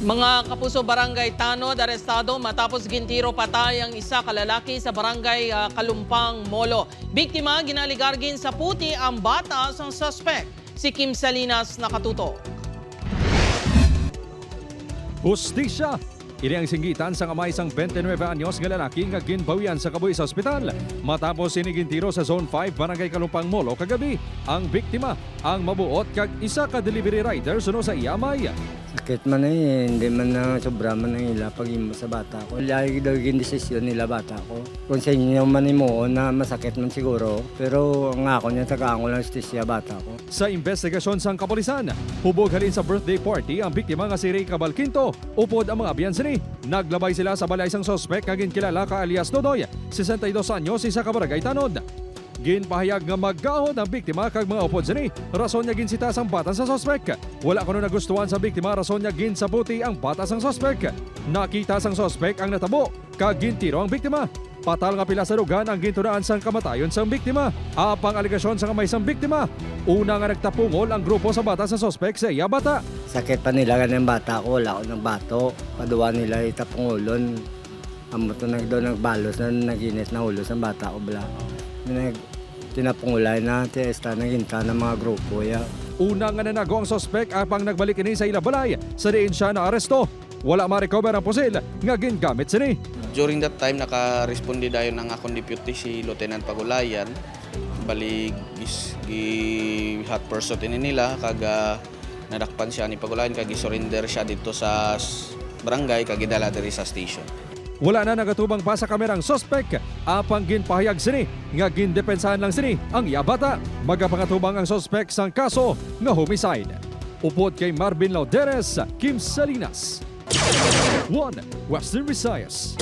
Mga kapuso, Barangay Tanod arestado matapos gintiro patay ang isa kalalaki sa Barangay Kalumpang, Molo. Biktima ginaligargin sa puti ang bata ng suspect. Si Kim Salinas nakatutok. Hustisya! Ini ang singgitan sa kamay isang 29 anyos nga lalaki nga ginbawian sa kabuhi sa ospital. Matapos sinigintiro sa Zone 5 Barangay Kalumpang, Molo kagabi. Ang biktima ang mabuot kag isa ka delivery rider suno sa iyamay. Sakit man hindi man na sobra man ang ila pag imo sa bata ko. Lagi daw yung desisyon nila bata ko. Kung sa inyo man imo na masakit man siguro, pero ang ako niya tagaan ko lang justisya bata ko. Sa investigasyon sang kapulisan, hubog halin sa birthday party ang biktima nga si Ray Cabalquinto. Upod ang mga abiyansa ni. Naglabay sila sa balay isang sospek nga ginkilala ka alias Dodoy, 62 anyos, isa ka Barangay Tanod. Ginpahayag nga maggahod ang biktima kag mga upod sini. Rason niya ginsita sang batas sa sospek. Wala kuno nagustuhan sa biktima, rason niya ginsabuti ang batas sang sospek. Nakita sang sospek ang natabo kag gintiro ang biktima. Patal nga pila sa lugan ang gintunaan sang kamatayon sang biktima. Apang aligasyon sa kamay sang biktima. Una nga nagtapungol ang grupo sa batas sa sospek sa iya bata. Sakit pa nila ng bata ko, wala ko ng bato. Paduwa nila itapungulon. Amo to nagbalos na naginis na ulo sa bata ko bala. Tinapungulay na tiesta naginta ng mga grupo ya. Una nga nanago ang sospek apang nagbalik ini sa ilabalay. Sa diin siya na aresto. Wala ma-recover ang pusil nga gingamit sini. During that time, naka-responde dayon ng akong deputy si Lieutenant Pagulayan. Bali, hot pursuit ini nila, kaga nadakpan siya ni Pagulayan, kag surrender siya dito sa barangay, kag idala diri sa station. Wala na nagatubang pa sa kamerang sospek. Apang ginpahayag sini nga gindepensahan lang sini ang iya bata. Magapangatubang ang sospek sang kaso nga homicide. Upod kay Marvin Lauderes, Kim Salinas, 1 Western Visayas.